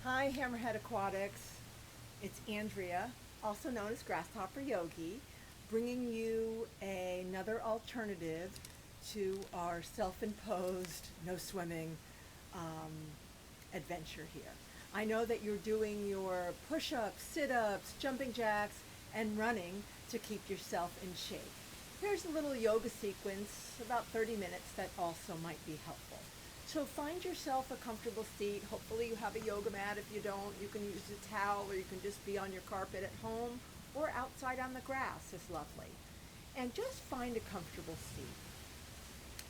Hi, Hammerhead Aquatics. It's Andrea, also known as Grasshopper Yogi, bringing you another alternative to our self-imposed no swimming um, adventure here. I know that you're doing your push-ups, sit-ups, jumping jacks, and running to keep yourself in shape. Here's a little yoga sequence, about 30 minutes, that also might be helpful. So find yourself a comfortable seat. Hopefully you have a yoga mat. If you don't, you can use a towel, or you can just be on your carpet at home or outside on the grass is lovely. And just find a comfortable seat.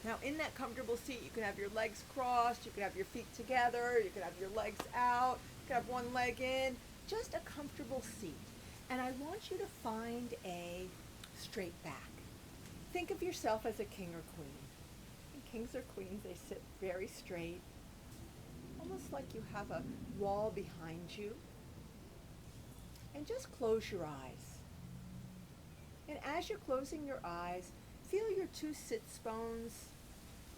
Now in that comfortable seat, you can have your legs crossed, you can have your feet together, you can have your legs out, you can have one leg in, just a comfortable seat. And I want you to find a straight back. Think of yourself as a king or queen. Kings or queens, they sit very straight, almost like you have a wall behind you. And just close your eyes. And as you're closing your eyes, feel your two sits bones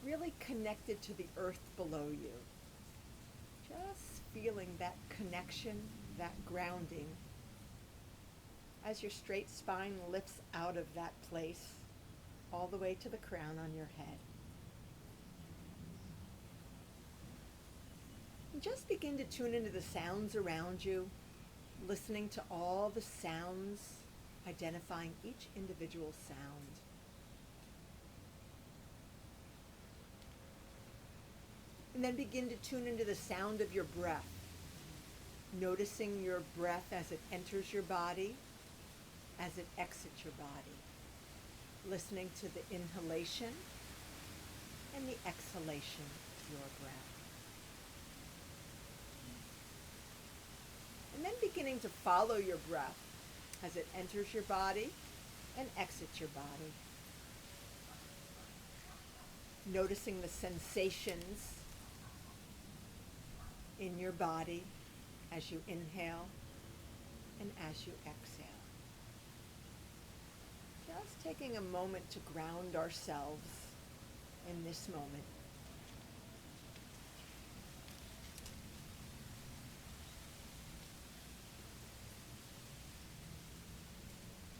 really connected to the earth below you. Just feeling that connection, that grounding, as your straight spine lifts out of that place all the way to the crown on your head. Just begin to tune into the sounds around you, listening to all the sounds, identifying each individual sound. And then begin to tune into the sound of your breath, noticing your breath as it enters your body, as it exits your body, listening to the inhalation and the exhalation of your breath. And then beginning to follow your breath as it enters your body and exits your body. Noticing the sensations in your body as you inhale and as you exhale. Just taking a moment to ground ourselves in this moment.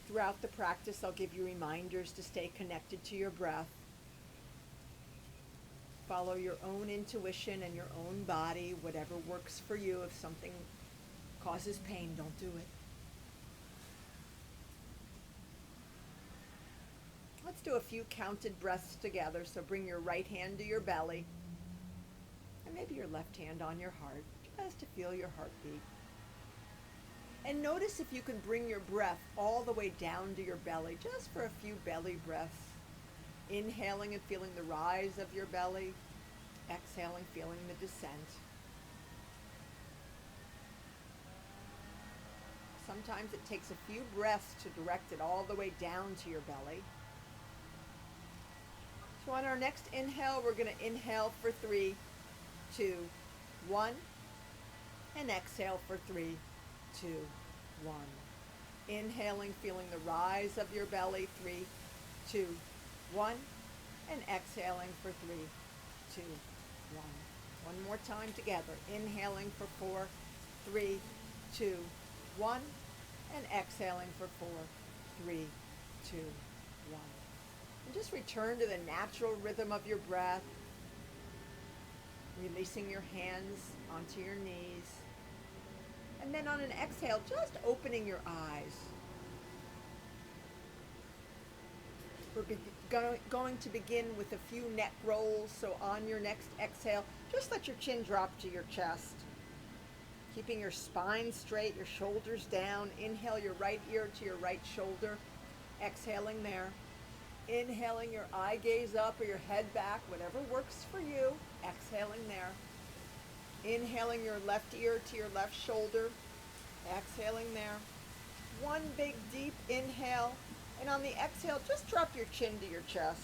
Throughout the practice, I'll give you reminders to stay connected to your breath. Follow your own intuition and your own body, whatever works for you. If something causes pain, don't do it. Let's do a few counted breaths together. So bring your right hand to your belly, and maybe your left hand on your heart, just to feel your heartbeat. And notice if you can bring your breath all the way down to your belly, just for a few belly breaths. Inhaling and feeling the rise of your belly. Exhaling, feeling the descent. Sometimes it takes a few breaths to direct it all the way down to your belly. So on our next inhale, we're going to inhale for 3, 2, 1. And exhale for 3, 2, 1. Inhaling, feeling the rise of your belly, 3, 2, 1. And exhaling for 3, 2, 1. One more time together. Inhaling for 4, 3, 2, 1. And exhaling for 4, 3, 2, 1. And just return to the natural rhythm of your breath. Releasing your hands onto your knees. And then on an exhale, just opening your eyes. We're going to begin with a few neck rolls. So on your next exhale, just let your chin drop to your chest. Keeping your spine straight, your shoulders down. Inhale your right ear to your right shoulder. Exhaling there. Inhaling your eye gaze up or your head back, whatever works for you. Exhaling there. Inhaling your left ear to your left shoulder. Exhaling there. One big deep inhale. And on the exhale, just drop your chin to your chest.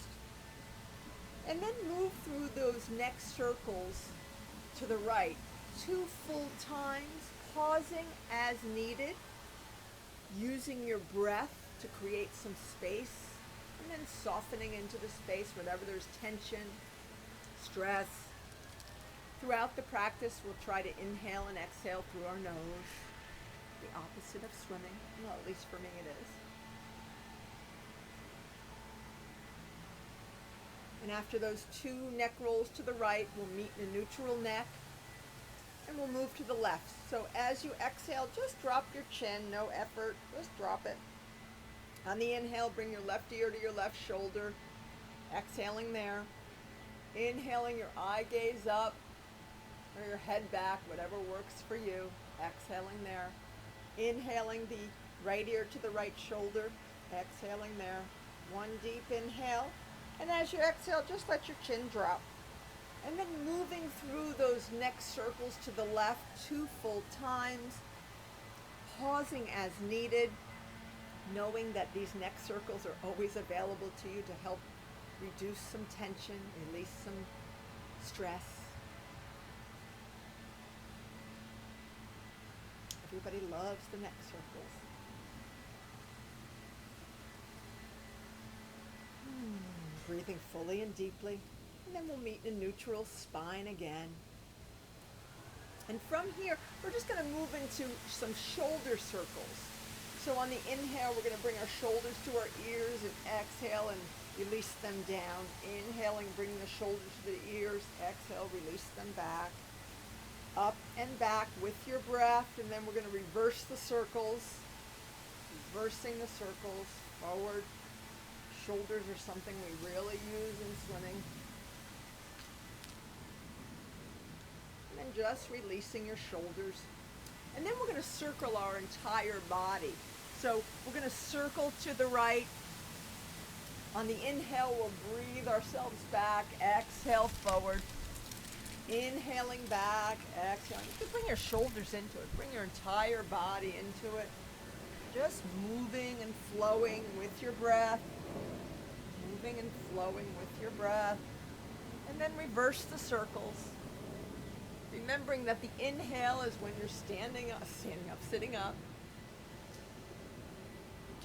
And then move through those neck circles to the right. 2 full times, pausing as needed. Using your breath to create some space. And then softening into the space whenever there's tension, stress. Throughout the practice, we'll try to inhale and exhale through our nose, the opposite of swimming. Well, at least for me it is. And after those 2 neck rolls to the right, we'll meet in a neutral neck, and we'll move to the left. So as you exhale, just drop your chin, no effort, just drop it. On the inhale, bring your left ear to your left shoulder, exhaling there. Inhaling, your eye gaze up, or your head back, whatever works for you. Exhaling there. Inhaling the right ear to the right shoulder, exhaling there. 1 deep inhale, and as you exhale, just let your chin drop. And then moving through those neck circles to the left 2 full times, pausing as needed, knowing that these neck circles are always available to you to help reduce some tension, release some stress. Everybody loves the neck circles. Breathing fully and deeply. And then we'll meet in neutral spine again. And from here, we're just going to move into some shoulder circles. So on the inhale, we're going to bring our shoulders to our ears, and exhale and release them down. Inhaling, bringing the shoulders to the ears. Exhale, release them back. Up and back with your breath, and then we're going to reverse the circles. Reversing the circles, forward. Shoulders are something we really use in swimming. And then just releasing your shoulders. And then we're going to circle our entire body. So we're going to circle to the right. On the inhale, we'll breathe ourselves back. Exhale, forward. Inhaling back, exhaling. You can bring your shoulders into it. Bring your entire body into it. Just moving and flowing with your breath. Moving and flowing with your breath. And then reverse the circles. Remembering that the inhale is when you're standing up, sitting up.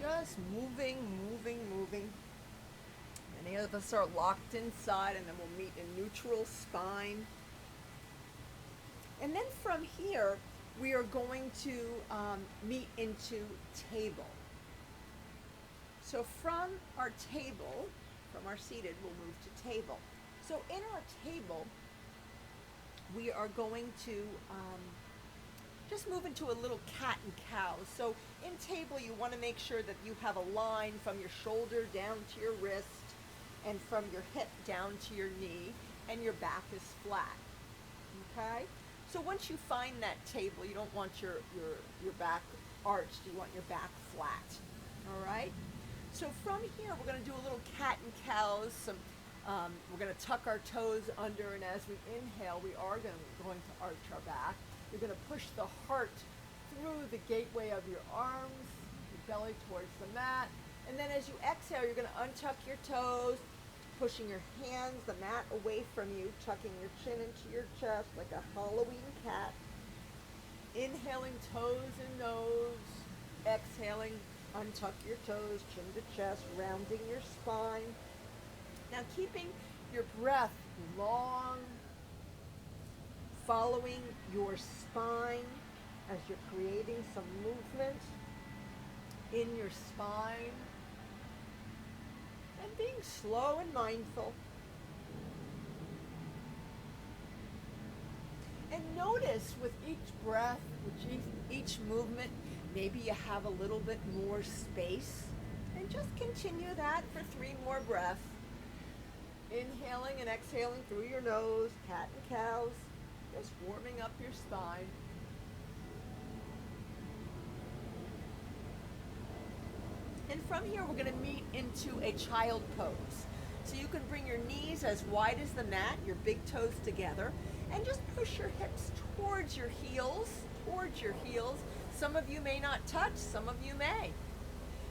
Just moving, moving, moving. Many of us are locked inside, and then we'll meet in neutral spine. And then from here, we are going to meet into table. So from our table, from our seated, we'll move to table. So in our table, we are going to just move into a little cat and cow. So in table, you want to make sure that you have a line from your shoulder down to your wrist, and from your hip down to your knee, and your back is flat. Okay? So once you find that table, you don't want your back arched, you want your back flat. All right? So from here, we're going to do a little cat and cows. We're going to tuck our toes under, and as we inhale, we are going to arch our back. You're going to push the heart through the gateway of your arms, your belly towards the mat. And then as you exhale, you're going to untuck your toes, pushing your hands, the mat away from you, tucking your chin into your chest like a Halloween cat. Inhaling, toes and nose. Exhaling, untuck your toes, chin to chest, rounding your spine. Now keeping your breath long, following your spine as you're creating some movement in your spine. And being slow and mindful. And notice with each breath, with each movement, maybe you have a little bit more space. And just continue that for 3 more breaths. Inhaling and exhaling through your nose, cat and cows, just warming up your spine. And from here, we're going to meet into a child pose. So you can bring your knees as wide as the mat, your big toes together, and just push your hips towards your heels, Some of you may not touch, some of you may.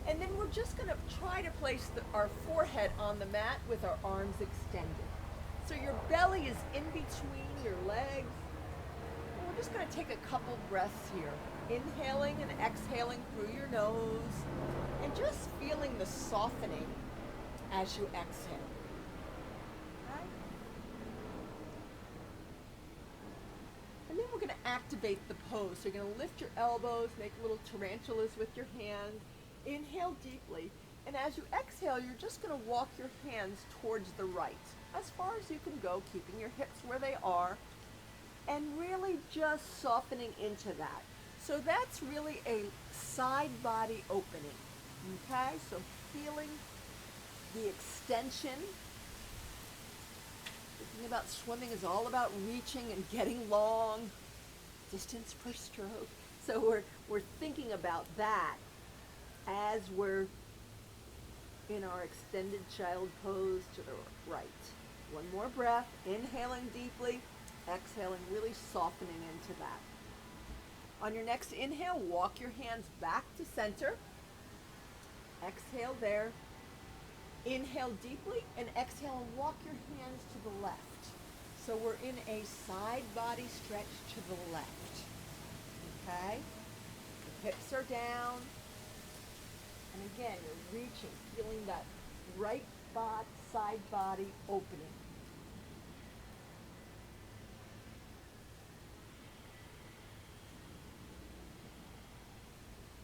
And then we're just going to try to place our forehead on the mat with our arms extended. So your belly is in between your legs. And we're just going to take a couple breaths here. Inhaling and exhaling through your nose, and just feeling the softening as you exhale. activate the pose. So you're going to lift your elbows, make little tarantulas with your hands. Inhale deeply. And as you exhale, you're just going to walk your hands towards the right, as far as you can go, keeping your hips where they are, and really just softening into that. So that's really a side body opening. Okay, so feeling the extension. Thinking about swimming is all about reaching and getting long, distance per stroke. So we're thinking about that as we're in our extended child pose to the right. One more breath, inhaling deeply, exhaling, really softening into that. On your next inhale, walk your hands back to center. Exhale there. Inhale deeply and exhale and walk your hands to the left. So we're in a side body stretch to the left. Okay? The hips are down. And again, you're reaching, feeling that right side body opening.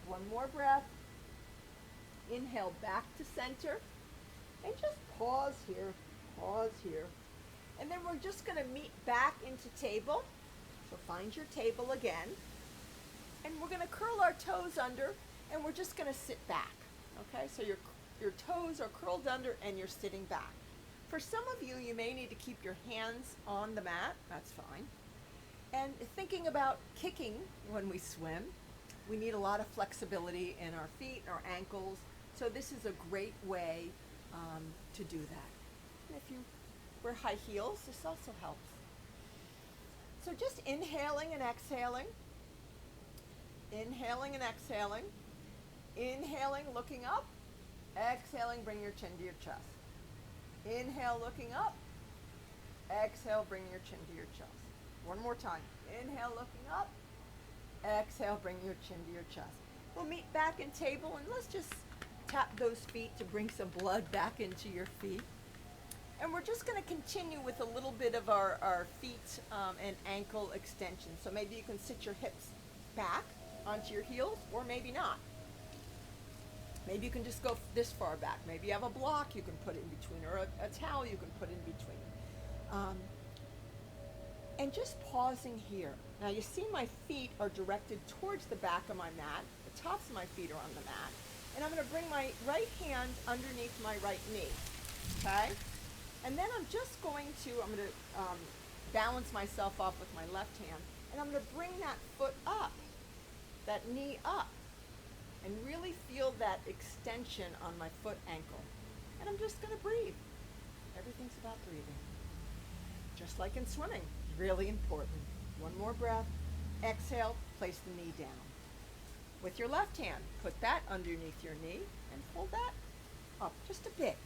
One more breath. Inhale back to center. And just pause here, pause here. And then we're just going to meet back into table. So find your table again. And we're going to curl our toes under, and we're just going to sit back. Okay, so your toes are curled under and you're sitting back. For some of you, you may need to keep your hands on the mat. That's fine. And thinking about kicking when we swim, we need a lot of flexibility in our feet, our ankles. So this is a great way to do that. And if you wear high heels, this also helps. So just inhaling and exhaling. Inhaling and exhaling. Inhaling, looking up. Exhaling, bring your chin to your chest. Inhale, looking up. Exhale, bring your chin to your chest. One more time. Inhale, looking up. Exhale, bring your chin to your chest. We'll meet back in table, and let's just tap those feet to bring some blood back into your feet. And we're just going to continue with a little bit of our feet and ankle extension. So maybe you can sit your hips back onto your heels, or maybe not. Maybe you can just go this far back. Maybe you have a block you can put in between, or a towel you can put in between. And just pausing here. Now you see my feet are directed towards the back of my mat. The tops of my feet are on the mat. And I'm going to bring my right hand underneath my right knee. Okay? And then I'm just going to balance myself off with my left hand. And I'm going to bring that foot up, that knee up. And really feel that extension on my foot ankle. And I'm just going to breathe. Everything's about breathing. Just like in swimming. Really important. One more breath. Exhale, place the knee down. With your left hand, put that underneath your knee and pull that up just a bit.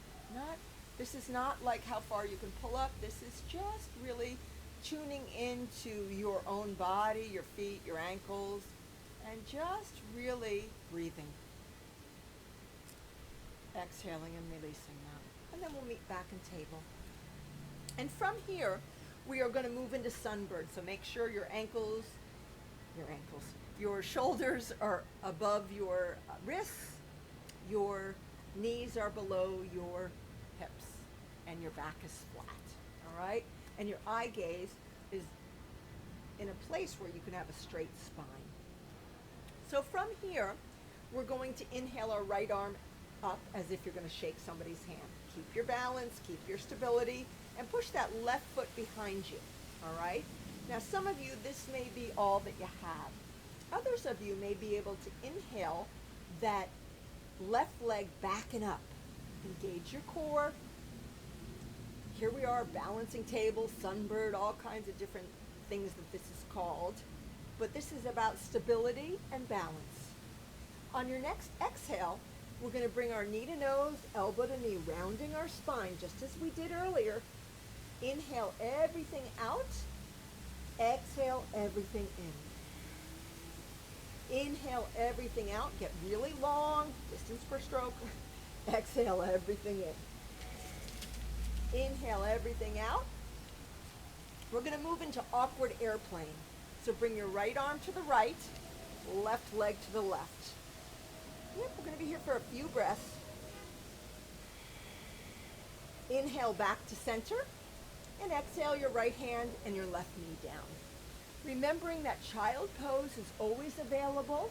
This is not like how far you can pull up. This is just really tuning into your own body, your feet, your ankles, and just really breathing. Exhaling and releasing that. And then we'll meet back in table. And from here, we are going to move into sunbird. So make sure your shoulders are above your wrists, your knees are below your hips, and your back is flat, all right? And your eye gaze is in a place where you can have a straight spine. So from here, we're going to inhale our right arm up as if you're going to shake somebody's hand. Keep your balance, keep your stability, and push that left foot behind you, all right? Now, some of you, this may be all that you have. Others of you may be able to inhale that left leg backing up. Engage your core. Here we are, balancing table, sunbird, all kinds of different things that this is called. But this is about stability and balance. On your next exhale, we're going to bring our knee to nose, elbow to knee, rounding our spine, just as we did earlier. Inhale everything out. Exhale everything in. Inhale everything out. Get really long, distance per stroke. Exhale everything in. Inhale everything out. We're going to move into awkward airplane. So bring your right arm to the right, left leg to the left. Yep, we're going to be here for a few breaths. Inhale back to center, and exhale your right hand and your left knee down. Remembering that child pose is always available.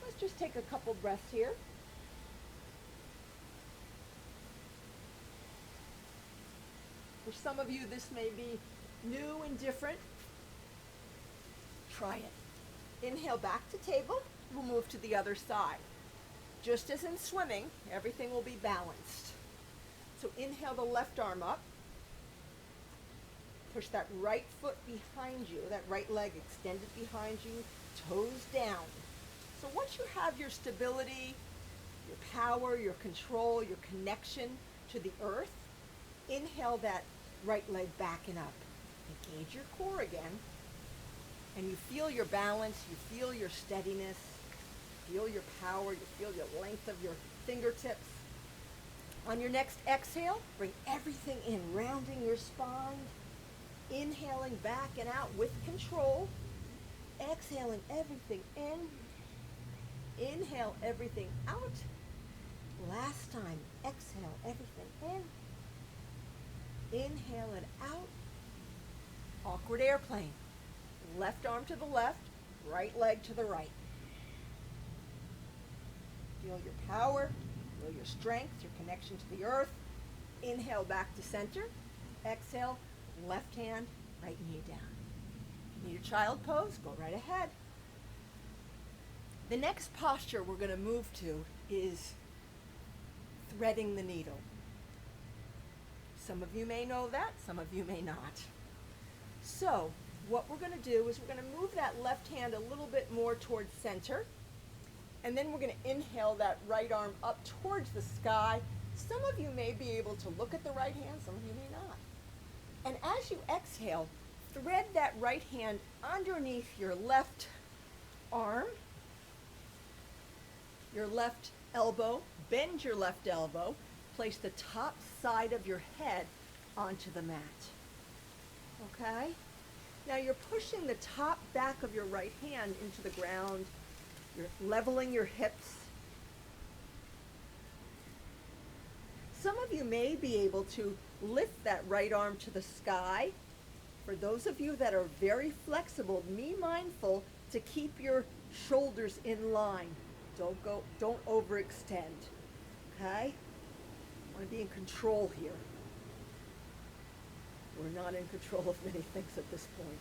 Let's just take a couple breaths here. For some of you, this may be new and different. Try it. Inhale back to table. We'll move to the other side. Just as in swimming, everything will be balanced. So inhale the left arm up. Push that right foot behind you, that right leg extended behind you, toes down. So once you have your stability, your power, your control, your connection to the earth, inhale that right leg backing up. Engage your core again. And you feel your balance, you feel your steadiness, feel your power, you feel your length of your fingertips. On your next exhale, bring everything in, rounding your spine, inhaling back and out with control, exhaling everything in, inhale everything out. Last time, exhale everything in, inhale it out. Awkward airplane. Left arm to the left, right leg to the right. Feel your power, feel your strength, your connection to the earth. Inhale back to center. Exhale, left hand, right knee down. Need a child pose? Go right ahead. The next posture we're going to move to is threading the needle. Some of you may know that, some of you may not. So, what we're going to do is we're going to move that left hand a little bit more towards center, and then we're going to inhale that right arm up towards the sky. Some of you may be able to look at the right hand, some of you may not. And as you exhale, thread that right hand underneath your left arm, your left elbow, bend your left elbow, place the top side of your head onto the mat. Okay? Now you're pushing the top back of your right hand into the ground. You're leveling your hips. Some of you may be able to lift that right arm to the sky. For those of you that are very flexible, be mindful to keep your shoulders in line. Don't overextend. Okay? I want to be in control here. We're not in control of many things at this point.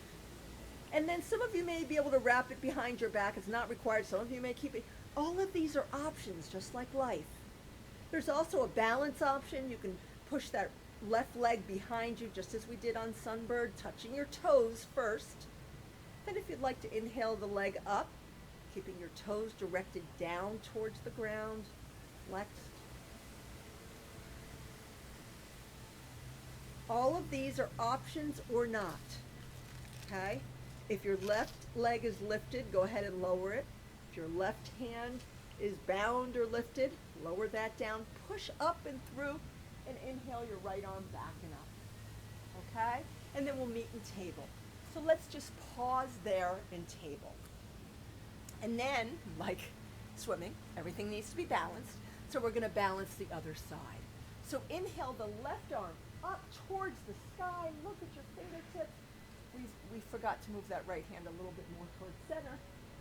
And then some of you may be able to wrap it behind your back. It's not required. Some of you may keep it. All of these are options, just like life. There's also a balance option. You can push that left leg behind you, just as we did on Sunbird, touching your toes first. Then if you'd like to inhale the leg up, keeping your toes directed down towards the ground, flexed. All of these are options or not, okay? If your left leg is lifted, go ahead and lower it. If your left hand is bound or lifted, lower that down, push up and through, and inhale your right arm back and up, okay? And then we'll meet in table. So let's just pause there in table. And then, like swimming, everything needs to be balanced, so we're gonna balance the other side. So inhale the left arm up towards the sky, look at your fingertips. We forgot to move that right hand a little bit more towards center.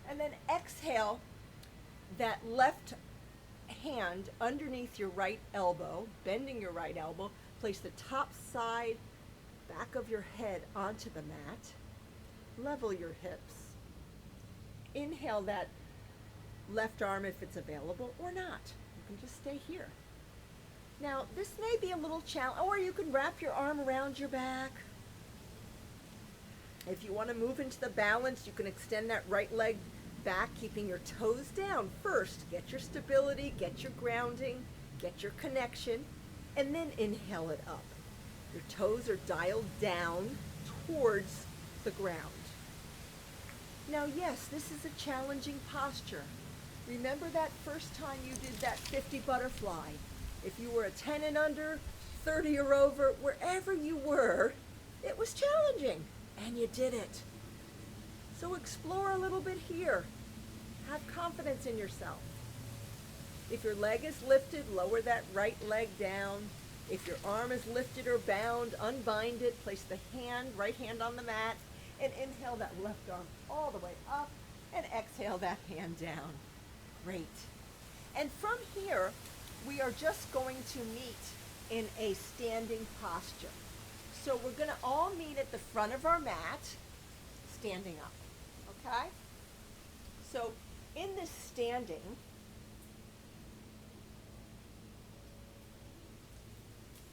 And then exhale that left hand underneath your right elbow, bending your right elbow, place the top side, back of your head onto the mat, level your hips. Inhale that left arm if it's available or not. You can just stay here. Now, this may be a little challenge, or you can wrap your arm around your back. If you want to move into the balance, you can extend that right leg back, keeping your toes down first. Get your stability, get your grounding, get your connection, and then inhale it up. Your toes are dialed down towards the ground. Now, yes, this is a challenging posture. Remember that first time you did that 50 butterfly. If you were a 10 and under, 30 or over, wherever you were, it was challenging. And you did it. So explore a little bit here. Have confidence in yourself. If your leg is lifted, lower that right leg down. If your arm is lifted or bound, unbind it. Place the right hand on the mat, and inhale that left arm all the way up, and exhale that hand down. Great. And from here, we are just going to meet in a standing posture. So we're going to all meet at the front of our mat, standing up, okay? So in this standing,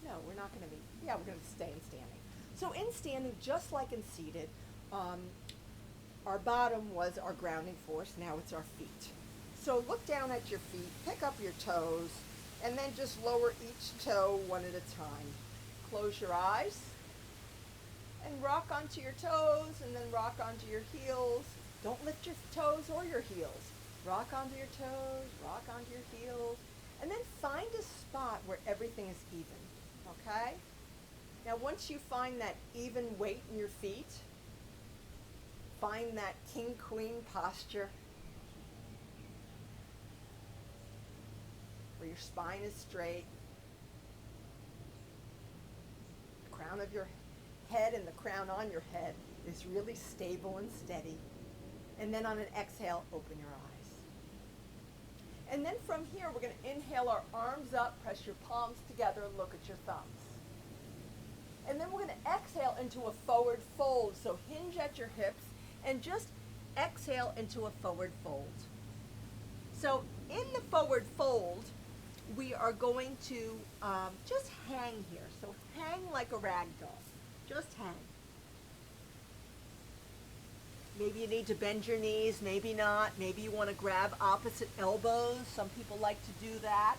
no, we're not going to meet. Yeah, we're going to stay in standing. So in standing, just like in seated, our bottom was our grounding force. Now it's our feet. So look down at your feet, pick up your toes, and then just lower each toe one at a time. Close your eyes and rock onto your toes, and then rock onto your heels. Don't lift your toes or your heels. Rock onto your toes, rock onto your heels, and then find a spot where everything is even, okay? Now once you find that even weight in your feet, find that king-queen posture where your spine is straight, the crown of your head and the crown on your head is really stable and steady. And then on an exhale, open your eyes. And then from here, we're going to inhale our arms up, press your palms together, and look at your thumbs. And then we're going to exhale into a forward fold. So hinge at your hips and just exhale into a forward fold. So in the forward fold, we are going to just hang here. So hang like a rag doll. Just hang. Maybe you need to bend your knees, maybe not. Maybe you want to grab opposite elbows. Some people like to do that.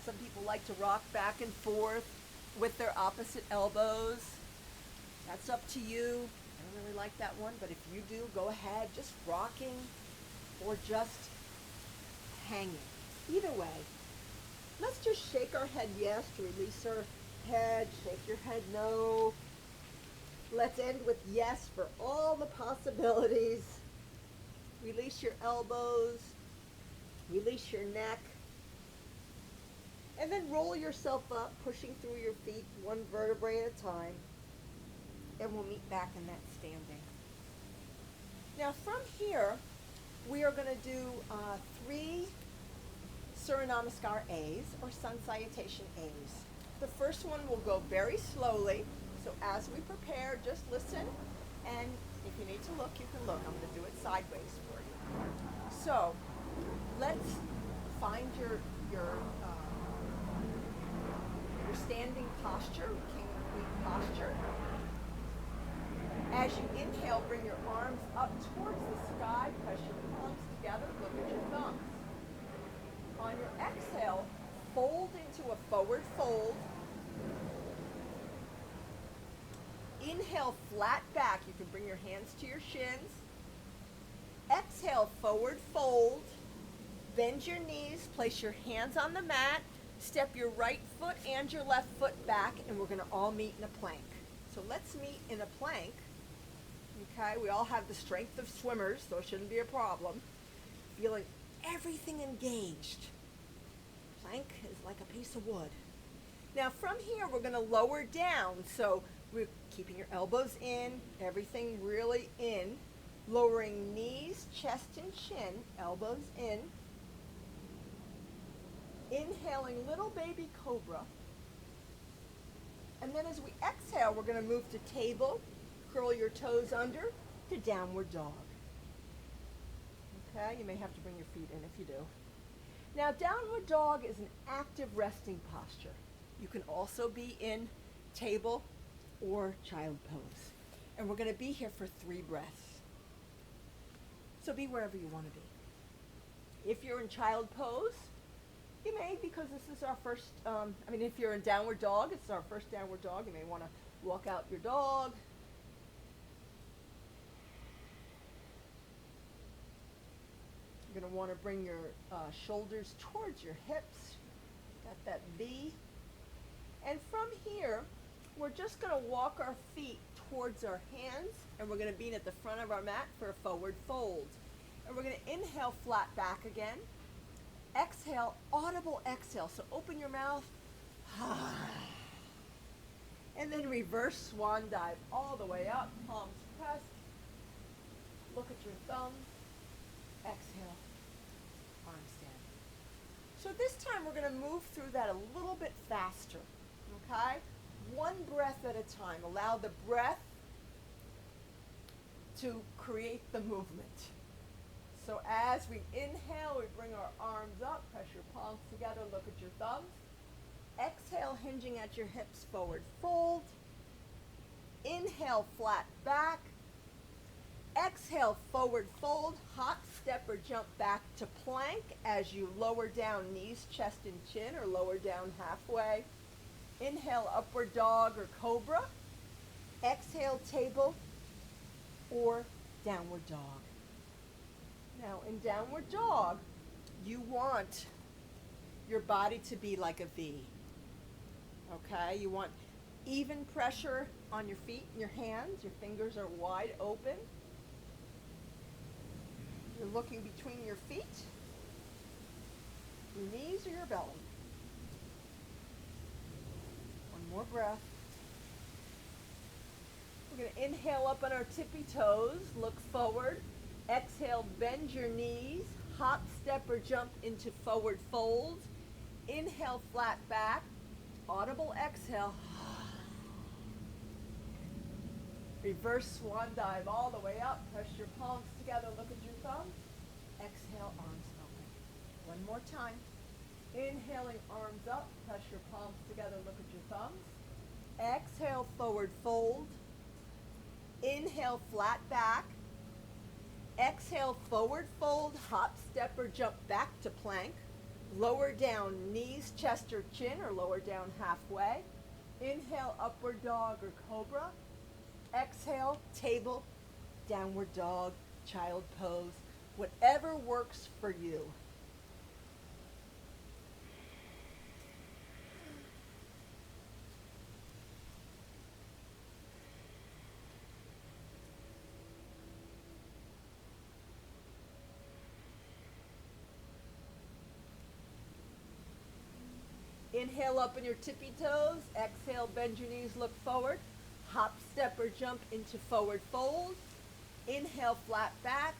Some people like to rock back and forth with their opposite elbows. That's up to you. I don't really like that one, but if you do, go ahead. Just rocking or just hanging. Either way. Let's just shake our head yes to release our head. Shake your head no. Let's end with yes for all the possibilities. Release your elbows. Release your neck. And then roll yourself up, pushing through your feet one vertebrae at a time. And we'll meet back in that standing. Now from here, we are going to do 3 Surya Namaskar A's, or Sun Salutation A's. The first one will go very slowly. So as we prepare, just listen, and if you need to look, you can look. I'm going to do it sideways for you. So let's find your standing posture, king and queen posture. As you inhale, bring your arms up towards the sky, press your palms together, look at your thumbs. On your exhale, fold into a forward fold. Inhale, flat back. You can bring your hands to your shins. Exhale, forward fold. Bend your knees. Place your hands on the mat. Step your right foot and your left foot back, and we're going to all meet in a plank. So let's meet in a plank. Okay, we all have the strength of swimmers, so it shouldn't be a problem. Feeling everything engaged. Plank is like a piece of wood. Now from here, we're going to lower down. So we're keeping your elbows in, everything really in. Lowering knees, chest, and chin, elbows in. Inhaling little baby cobra. And then as we exhale, we're going to move to table. Curl your toes under to downward dog. Okay, you may have to bring your feet in if you do. Now, downward dog is an active resting posture. You can also be in table or child pose. And we're going to be here for 3 breaths. So be wherever you want to be. If you're in child pose, you may, because this is our first, if you're in downward dog, it's our first downward dog, you may want to walk out your dog. You're going to want to bring your shoulders towards your hips. Got that V. And from here, We're just going to walk our feet towards our hands, and we're going to be at the front of our mat for a forward fold. And we're going to inhale flat back again. Exhale, audible exhale. So open your mouth. And then reverse swan dive all the way up, palms pressed. Look at your thumbs. Exhale, arms down. So this time we're going to move through that a little bit faster, okay? One breath at a time. Allow the breath to create the movement. So as we inhale, we bring our arms up, press your palms together, look at your thumbs. Exhale, hinging at your hips, forward fold. Inhale, flat back. Exhale, forward fold, hop, step, or jump back to plank as you lower down knees, chest, and chin, or lower down halfway. Inhale, upward dog or cobra. Exhale, table or downward dog. Now, in downward dog, you want your body to be like a V. Okay? You want even pressure on your feet and your hands. Your fingers are wide open. You're looking between your feet, your knees, or your belly. One more breath. We're going to inhale up on our tippy toes, look forward. Exhale, bend your knees, hop, step, or jump into forward fold. Inhale, flat back. Audible exhale. Reverse swan dive all the way up. Press your palms together. Look at your thumbs. Exhale, arms open. One more time. Inhaling, arms up. Press your palms together. Look at your thumbs. Exhale, forward fold. Inhale, flat back. Exhale, forward fold, hop, step, or jump back to plank. Lower down knees, chest, or chin, or lower down halfway. Inhale, upward dog or cobra. Exhale, table, downward dog, child pose, whatever works for you. Inhale up on your tippy toes. Exhale, bend your knees, look forward. Hop, step, or jump into forward fold. Inhale, flat back.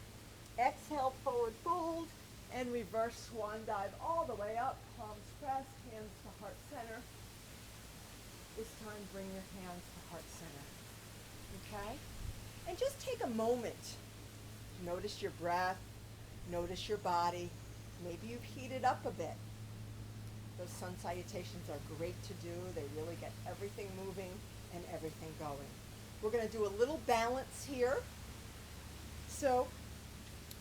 Exhale, forward fold. And reverse swan dive all the way up. Palms pressed, hands to heart center. This time, bring your hands to heart center. Okay? And just take a moment. Notice your breath. Notice your body. Maybe you've heated up a bit. Those sun salutations are great to do. They really get everything moving and everything going. We're going to do a little balance here. So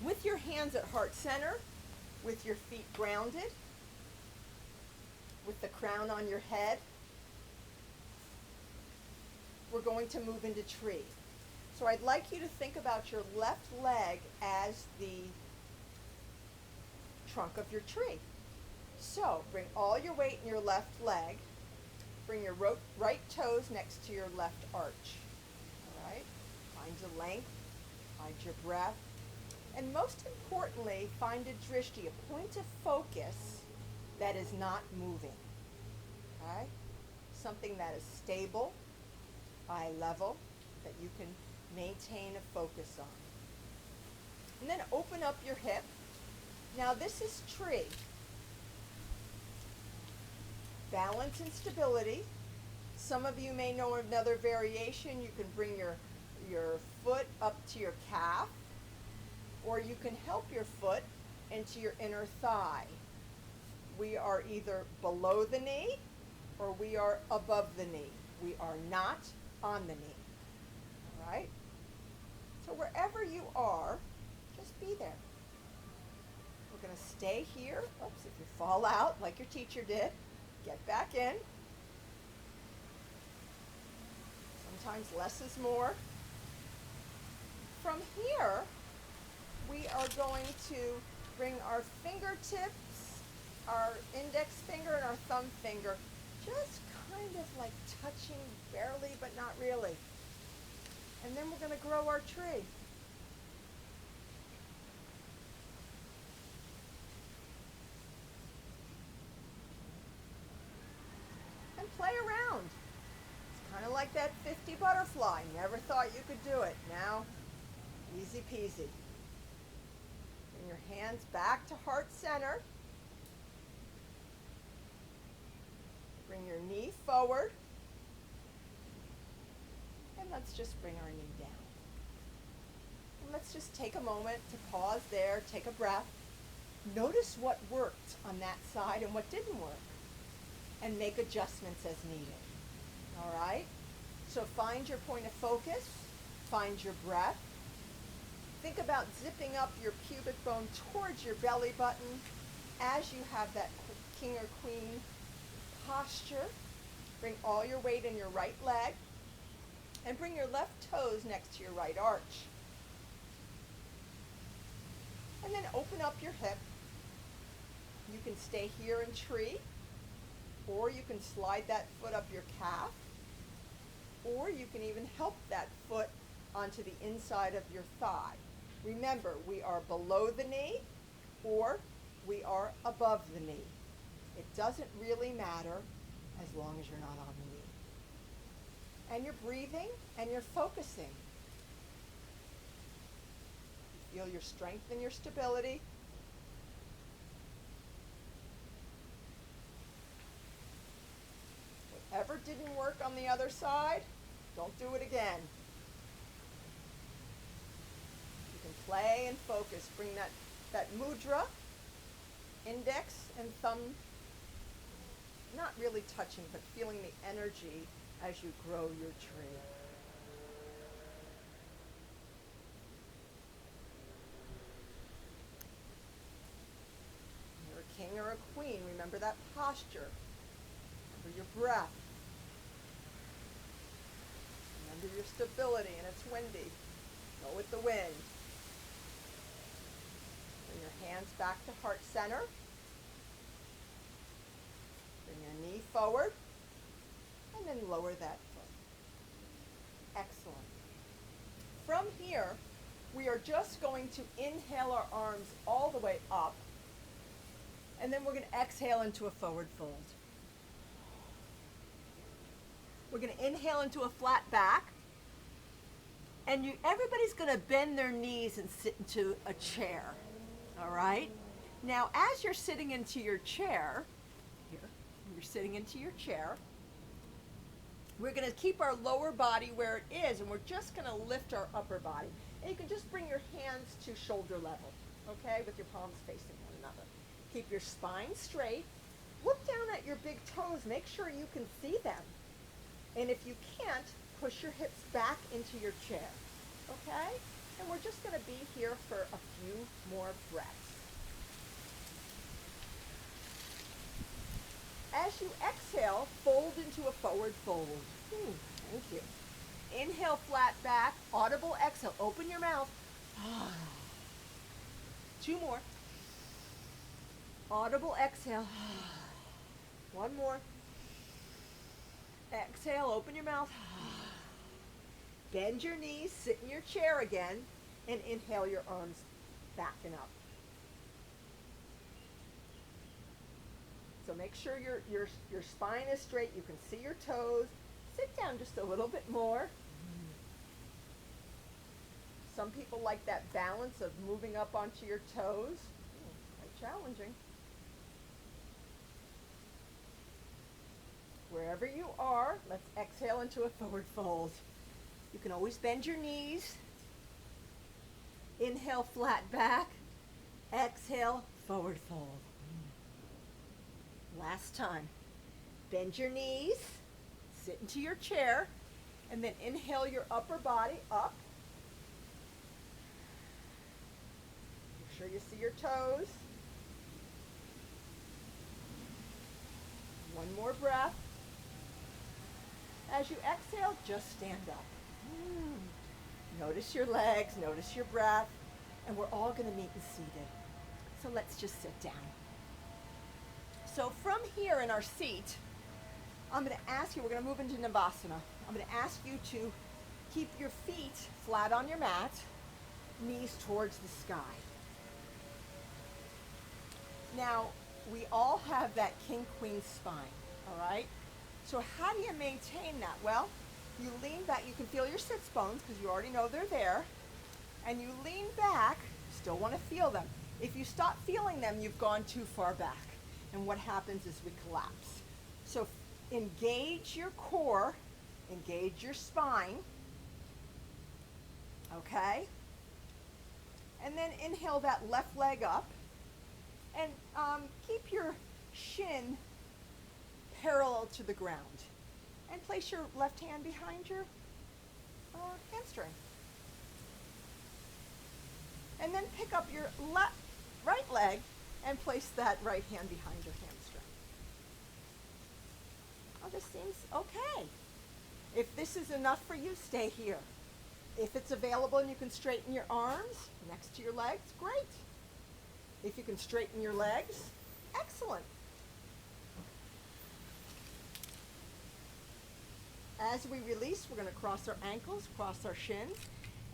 with your hands at heart center, with your feet grounded, with the crown on your head, we're going to move into tree. So I'd like you to think about your left leg as the trunk of your tree. So bring all your weight in your left leg. Bring your right toes next to your left arch. All right? Find your length. Find your breath. And most importantly, find a drishti, a point of focus that is not moving. Okay? Something that is stable, eye level, that you can maintain a focus on. And then open up your hip. Now this is tree. Balance and stability. Some of you may know another variation. You can bring your foot up to your calf, or you can help your foot into your inner thigh. We are either below the knee or we are above the knee. We are not on the knee. All right? So wherever you are, just be there. We're going to stay here. Oops, if you fall out like your teacher did, get back in. Sometimes less is more. From here, we are going to bring our fingertips, our index finger and our thumb finger, just kind of like touching barely, but not really. And then we're going to grow our tree. And play around. It's kind of like that 50 butterfly. Never thought you could do it. Now, easy peasy. Bring your hands back to heart center. Bring your knee forward. And let's just bring our knee down. And let's just take a moment to pause there, take a breath. Notice what worked on that side and what didn't work. And make adjustments as needed. All right? So find your point of focus. Find your breath. Think about zipping up your pubic bone towards your belly button as you have that king or queen posture. Bring all your weight in your right leg. And bring your left toes next to your right arch. And then open up your hip. You can stay here in tree, or you can slide that foot up your calf, or you can even help that foot onto the inside of your thigh. Remember, we are below the knee, or we are above the knee. It doesn't really matter as long as you're not on the knee. And you're breathing and you're focusing. You feel your strength and your stability. Whatever didn't work on the other side, don't do it again. You can play and focus. Bring that mudra, index and thumb, not really touching, but feeling the energy as you grow your tree. You're a king or a queen. Remember that posture. Remember your breath. Remember your stability, and it's windy. Go with the wind. Bring your hands back to heart center. Bring your knee forward. And then lower that foot. Excellent. From here, we are just going to inhale our arms all the way up, and then we're going to exhale into a forward fold. We're going to inhale into a flat back, and everybody's going to bend their knees and sit into a chair. All right? Now, as you're sitting into your chair, here, you're sitting into your chair, we're going to keep our lower body where it is, and we're just going to lift our upper body. And you can just bring your hands to shoulder level, okay, with your palms facing one another. Keep your spine straight. Look down at your big toes. Make sure you can see them. And if you can't, push your hips back into your chair, okay? And we're just going to be here for a few more breaths. As you exhale, fold into a forward fold. Thank you. Inhale, flat back, audible exhale. Open your mouth. Two more. Audible exhale. One more. Exhale, open your mouth. Bend your knees, sit in your chair again, and inhale your arms back and up. So make sure your spine is straight. You can see your toes. Sit down just a little bit more. Some people like that balance of moving up onto your toes. Quite challenging. Wherever you are, let's exhale into a forward fold. You can always bend your knees. Inhale, flat back. Exhale, forward fold. Last time. Bend your knees, sit into your chair, and then inhale your upper body up. Make sure you see your toes. One more breath. As you exhale, just stand up. Notice your legs, notice your breath, and we're all going to meet and seated. So let's just sit down. So from here in our seat, I'm going to ask you, we're going to move into Navasana. I'm going to ask you to keep your feet flat on your mat, knees towards the sky. Now, we all have that king-queen spine, all right? So how do you maintain that? Well, you lean back. You can feel your sits bones because you already know they're there. And you lean back, still want to feel them. If you stop feeling them, you've gone too far back. And what happens is we collapse. So engage your core, engage your spine, okay? And then inhale that left leg up. And keep your shin parallel to the ground. And place your left hand behind your hamstring. And then pick up your right leg and place that right hand behind your hamstring. Oh, this seems okay. If this is enough for you, stay here. If it's available and you can straighten your arms next to your legs, great. If you can straighten your legs, excellent. As we release, we're going to cross our ankles, cross our shins,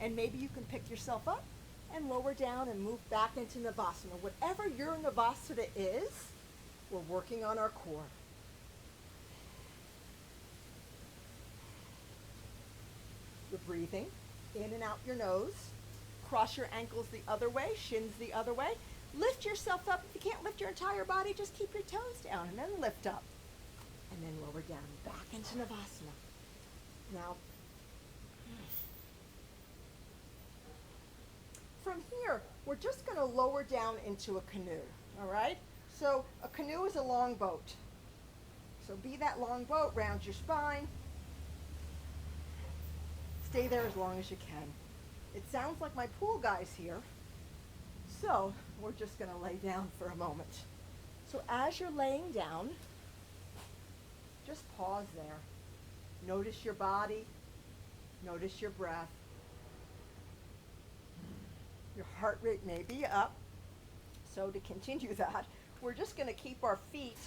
and maybe you can pick yourself up and lower down and move back into Navasana. Whatever your Navasana is, we're working on our core. You're breathing in and out your nose. Cross your ankles the other way, shins the other way. Lift yourself up. If you can't lift your entire body, just keep your toes down and then lift up. And then lower down, back into Navasana. Now, from here, we're just going to lower down into a canoe, all right? So a canoe is a long boat. So be that long boat, round your spine. Stay there as long as you can. It sounds like my pool guy's here. So we're just going to lay down for a moment. So as you're laying down, just pause there. Notice your body. Notice your breath. Your heart rate may be up. So to continue that, we're just going to keep our feet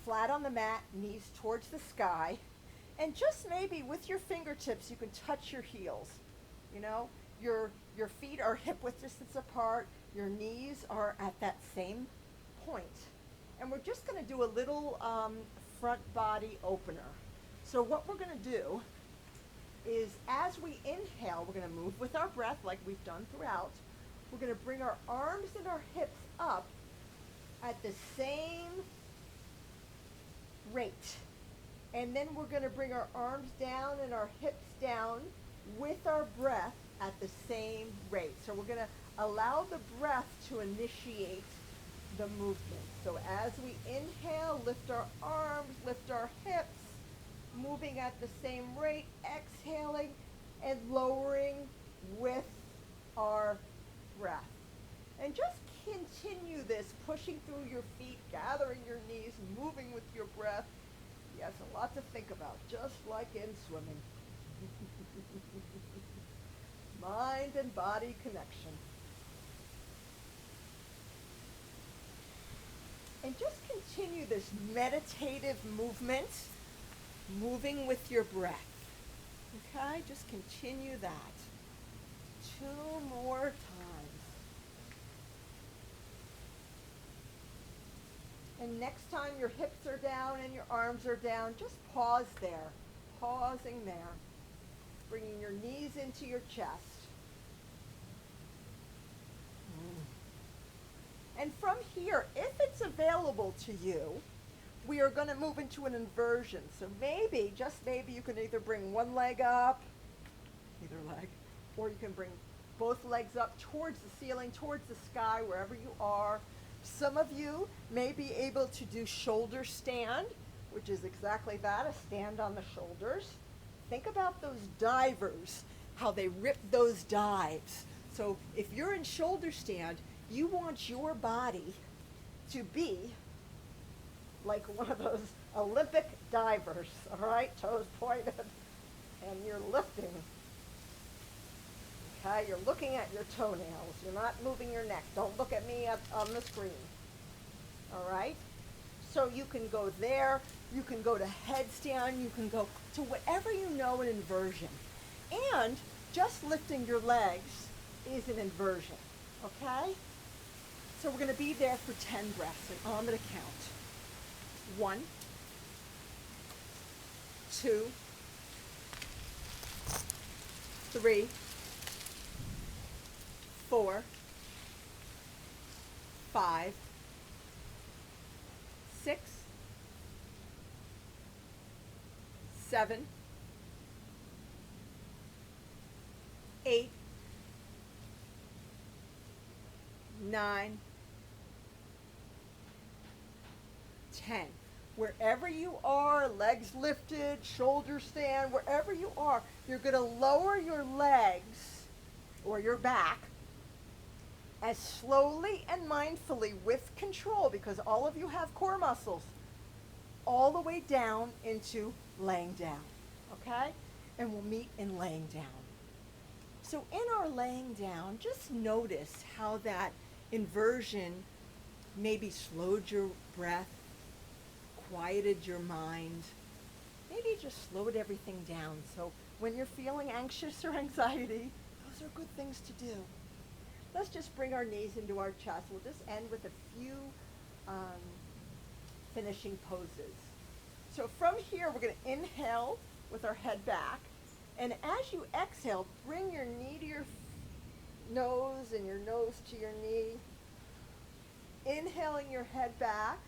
flat on the mat, knees towards the sky. And just maybe with your fingertips, you can touch your heels. You know, your feet are hip width distance apart. Your knees are at that same point. And we're just going to do a little front body opener. So what we're going to do is as we inhale, we're going to move with our breath like we've done throughout. We're going to bring our arms and our hips up at the same rate. And then we're going to bring our arms down and our hips down with our breath at the same rate. So we're going to allow the breath to initiate the movement. So as we inhale, lift our arms, lift our hips, moving at the same rate, exhaling and lowering with our breath. And just continue this, pushing through your feet, gathering your knees, moving with your breath. Yes, a lot to think about, just like in swimming. Mind and body connection. And just continue this meditative movement, moving with your breath. Okay, just continue that. 2 more times. And next time your hips are down and your arms are down, just pause there. Pausing there. Bringing your knees into your chest. And from here, if it's available to you, we are going to move into an inversion. So maybe, just maybe, you can either bring one leg up, either leg, or you can bring both legs up towards the ceiling, towards the sky, wherever you are. Some of you may be able to do shoulder stand, which is exactly that, a stand on the shoulders. Think about those divers, how they rip those dives. So if you're in shoulder stand, you want your body to be like one of those Olympic divers, all right? Toes pointed, and you're lifting. Okay, you're looking at your toenails. You're not moving your neck. Don't look at me on the screen. All right? So you can go there. You can go to headstand. You can go to whatever you know in inversion. And just lifting your legs is an inversion, okay? So we're going to be there for 10 breaths, and I'm going to count. 1, 2, 3, 4, 5, 6, 7, 8, 9, 10. Wherever you are, legs lifted, shoulder stand, wherever you are, you're going to lower your legs or your back as slowly and mindfully with control, because all of you have core muscles, all the way down into laying down, okay? And we'll meet in laying down. So in our laying down, just notice how that inversion maybe slowed your breath, quieted your mind, maybe just slowed everything down. So when you're feeling anxious or anxiety, those are good things to do. Let's just bring our knees into our chest. We'll just end with a few finishing poses. So from here, we're going to inhale with our head back. And as you exhale, bring your knee to your nose and your nose to your knee. Inhaling your head back.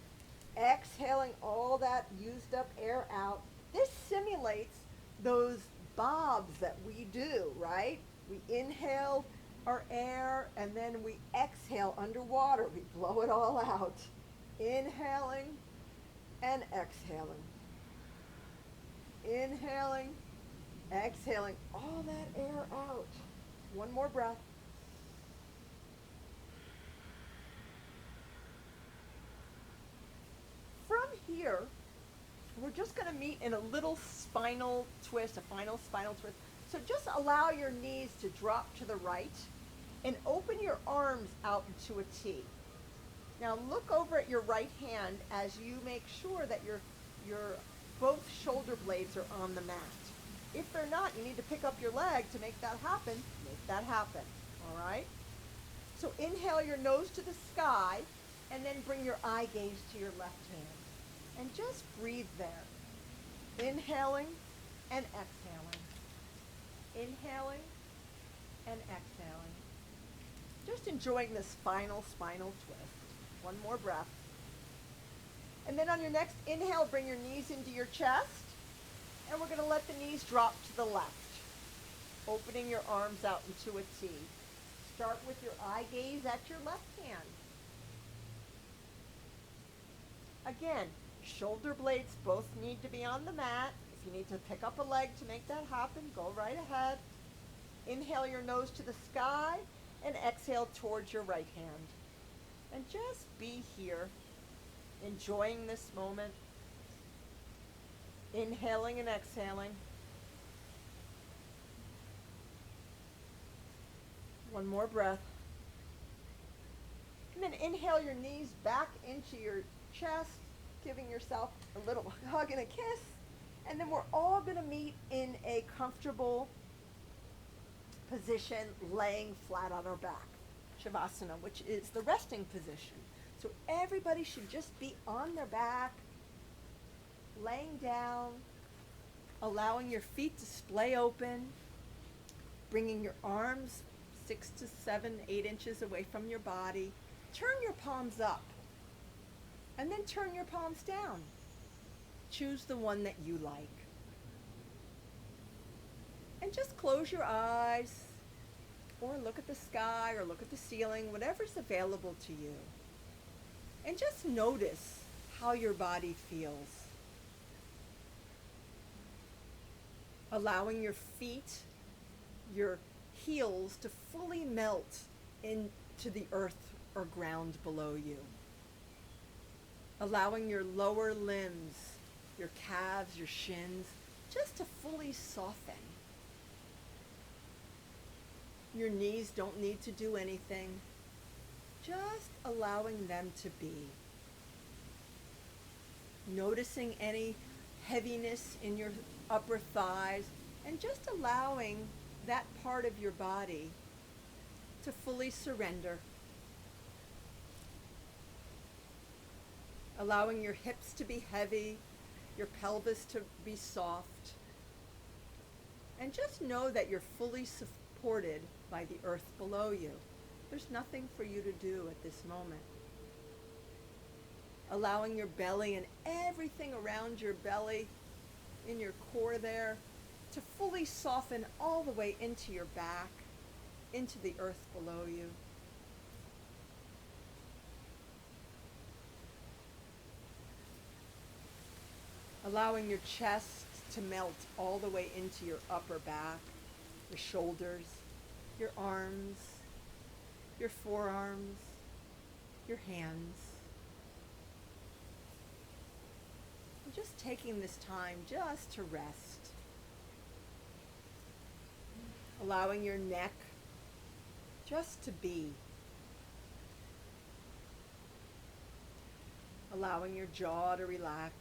Exhaling all that used up air out. This simulates those bobs that we do, right? We inhale our air and then we exhale underwater. We blow it all out. Inhaling and exhaling. Inhaling, exhaling all that air out. One more breath. From here, we're just going to meet in a little spinal twist, a final spinal twist. So just allow your knees to drop to the right and open your arms out into a T. Now look over at your right hand as you make sure that your both shoulder blades are on the mat. If they're not, you need to pick up your leg to make that happen. Make that happen, all right? So inhale your nose to the sky and then bring your eye gaze to your left hand. And just breathe there. Inhaling and exhaling. Inhaling and exhaling. Just enjoying this final spinal twist. One more breath. And then on your next inhale, bring your knees into your chest. And we're going to let the knees drop to the left. Opening your arms out into a T. Start with your eye gaze at your left hand. Again, shoulder blades both need to be on the mat. If you need to pick up a leg to make that happen, go right ahead. Inhale your nose to the sky and exhale towards your right hand. And just be here, enjoying this moment. Inhaling and exhaling. One more breath. And then inhale your knees back into your chest, giving yourself a little hug and a kiss. And then we're all going to meet in a comfortable position, laying flat on our back. Shavasana, which is the resting position. So everybody should just be on their back, laying down, allowing your feet to splay open, bringing your arms 6 to 7, 8 inches away from your body. Turn your palms up, and then turn your palms down. Choose the one that you like. And just close your eyes, or look at the sky, or look at the ceiling, whatever's available to you. And just notice how your body feels. Allowing your feet, your heels to fully melt into the earth or ground below you. Allowing your lower limbs, your calves, your shins, just to fully soften. Your knees don't need to do anything. Just allowing them to be. noticing any heaviness in your upper thighs, and just allowing that part of your body to fully surrender. Allowing your hips to be heavy, your pelvis to be soft. And just know that you're fully supported by the earth below you. There's nothing for you to do at this moment. Allowing your belly and everything around your belly, in your core there, to fully soften all the way into your back, into the earth below you. Allowing your chest to melt all the way into your upper back, your shoulders, your arms, your forearms, your hands. And just taking this time just to rest. Allowing your neck just to be. Allowing your jaw to relax.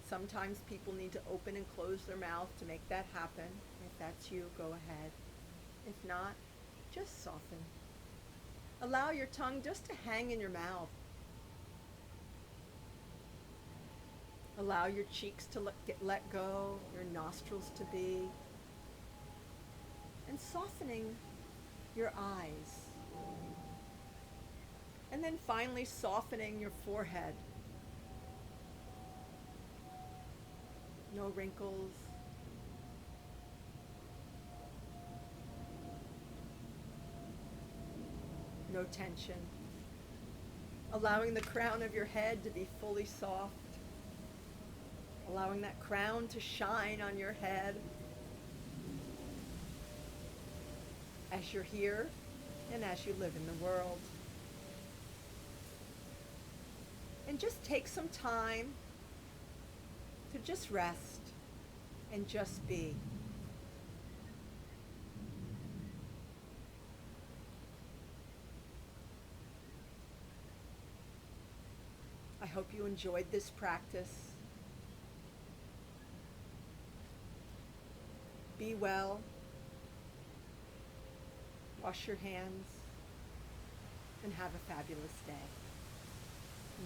Sometimes people need to open and close their mouth to make that happen. If that's you, go ahead. If not, just soften. Allow your tongue just to hang in your mouth. Allow your cheeks to let go, your nostrils to be. And softening your eyes. And then finally softening your forehead. No wrinkles. No tension. Allowing the crown of your head to be fully soft. Allowing that crown to shine on your head as you're here and as you live in the world. And just take some time to just rest and just be. I hope you enjoyed this practice. Be well. Wash your hands and have a fabulous day.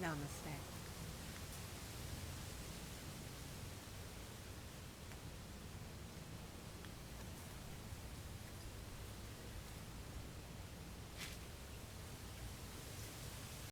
Namaste.